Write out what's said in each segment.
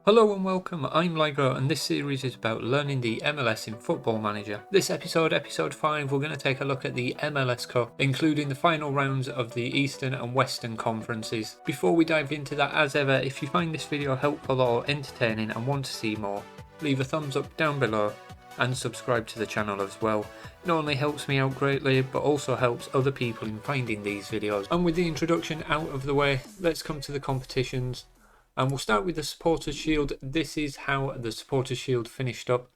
Hello and welcome, I'm Lygo and this series is about learning the MLS in Football Manager. This episode 5, we're going to take a look at the MLS Cup, including the final rounds of the Eastern and Western conferences. Before we dive into that, as ever, if you find this video helpful or entertaining and want to see more, leave a thumbs up down below and subscribe to the channel as well. It not only helps me out greatly, but also helps other people in finding these videos. And with the introduction out of the way, let's come to the competitions. And we'll start with the Supporters' Shield. This is how the Supporters' Shield finished up.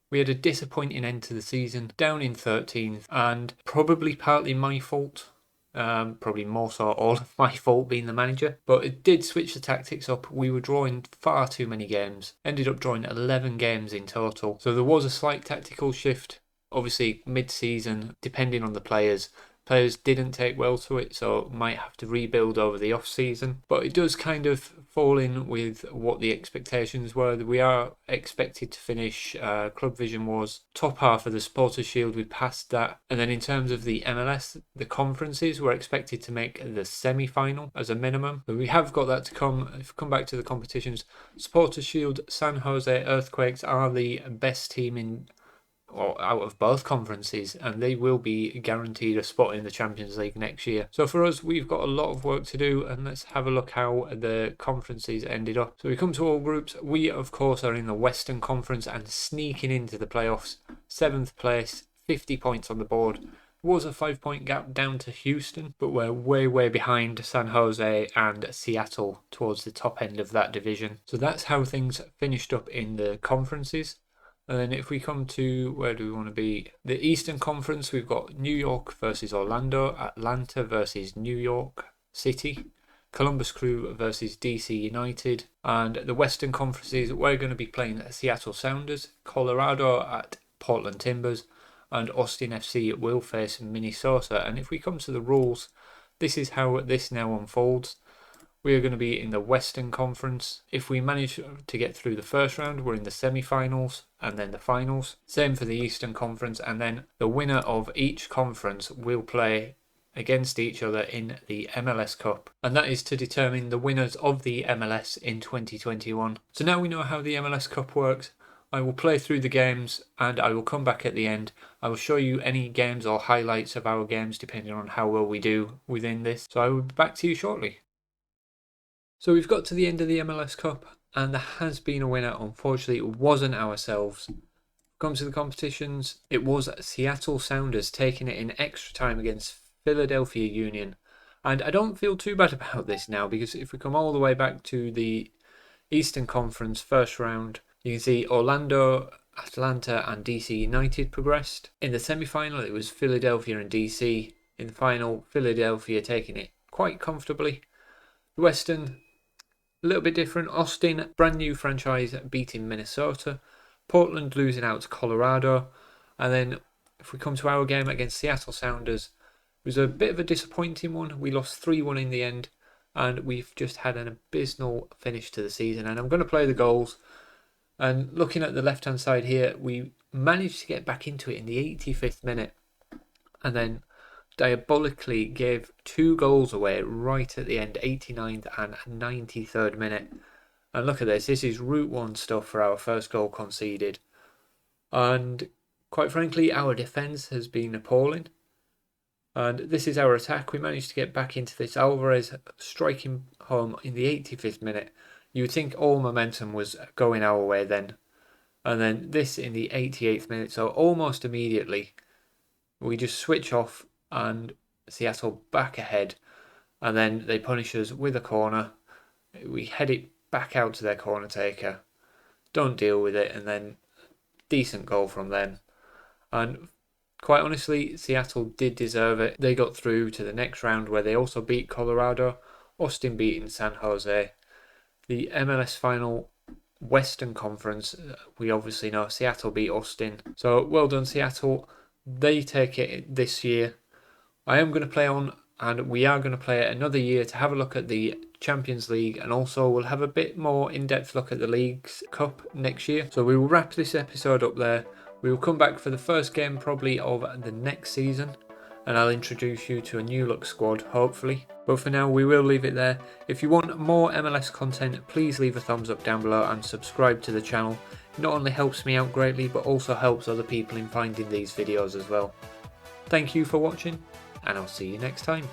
We had a disappointing end to the season, down in 13th, and probably partly my fault. Probably more so all of my fault being the manager. But it did switch the tactics up. We were drawing far too many games. Ended up drawing 11 games in total. So there was a slight tactical shift. Obviously, mid-season, depending on the players. Players didn't take well to it, so might have to rebuild over the off-season. But it does kind of fall in with what the expectations were. We are expected to finish, Club Vision was top half of the Supporters' Shield. We passed that. And then in terms of the MLS, the conferences were expected to make the semi-final as a minimum. But we have got that to come. If we come back to the competitions, Supporters' Shield, San Jose Earthquakes are the best team in or out of both conferences, and they will be guaranteed a spot in the Champions League next year. So for us, we've got a lot of work to do, and let's have a look how the conferences ended up. So we come to all groups. We of course are in the Western Conference and sneaking into the playoffs. 7th place, 50 points on the board. Was a 5-point gap down to Houston, but we're way behind San Jose and Seattle towards the top end of that division. So that's how things finished up in the conferences. And then if we come to, where do we want to be? The Eastern Conference, we've got New York versus Orlando, Atlanta versus New York City, Columbus Crew versus DC United. And the Western Conferences, we're going to be playing Seattle Sounders, Colorado at Portland Timbers, and Austin FC will face Minnesota. And if we come to the rules, this is how this now unfolds. We are going to be in the Western Conference. If we manage to get through the first round, we're in the semi-finals and then the finals. Same for the Eastern Conference, and then the winner of each conference will play against each other in the MLS Cup. And that is to determine the winners of the MLS in 2021. So now we know how the MLS Cup works. I will play through the games and I will come back at the end. I will show you any games or highlights of our games depending on how well we do within this. So I will be back to you shortly. So we've got to the end of the MLS Cup and there has been a winner. Unfortunately, it wasn't ourselves. Comes to the competitions, it was Seattle Sounders taking it in extra time against Philadelphia Union. And I don't feel too bad about this now, because if we come all the way back to the Eastern Conference first round, you can see Orlando, Atlanta and DC United progressed. In the semi-final, it was Philadelphia and DC. In the final, Philadelphia taking it quite comfortably. The Western, a little bit different. Austin, brand new franchise, beating Minnesota. Portland losing out to Colorado. And then if we come to our game against Seattle Sounders, it was a bit of a disappointing one. We lost 3-1 in the end. And we've just had an abysmal finish to the season. And I'm going to play the goals. And looking at the left-hand side here, we managed to get back into it in the 85th minute. And then diabolically gave 2 goals away right at the end, 89th and 93rd minute. And look at this is Route 1 stuff for our first goal conceded. And quite frankly, our defence has been appalling. And this is our attack. We managed to get back into this. Alvarez striking home in the 85th minute. You would think all momentum was going our way then. And then this in the 88th minute. So almost immediately, we just switch off and Seattle back ahead. And then they punish us with a corner. We head it back out to their corner taker. Don't deal with it. And then decent goal from them. And quite honestly, Seattle did deserve it. They got through to the next round where they also beat Colorado. Austin beating San Jose. The MLS final Western Conference, we obviously know Seattle beat Austin. So well done Seattle. They take it this year. I am going to play on, and we are going to play it another year to have a look at the Champions League, and also we'll have a bit more in-depth look at the League's Cup next year. So we will wrap this episode up there. We will come back for the first game probably of the next season, and I'll introduce you to a new look squad, hopefully. But for now, we will leave it there. If you want more MLS content, please leave a thumbs up down below and subscribe to the channel. It not only helps me out greatly, but also helps other people in finding these videos as well. Thank you for watching, and I'll see you next time.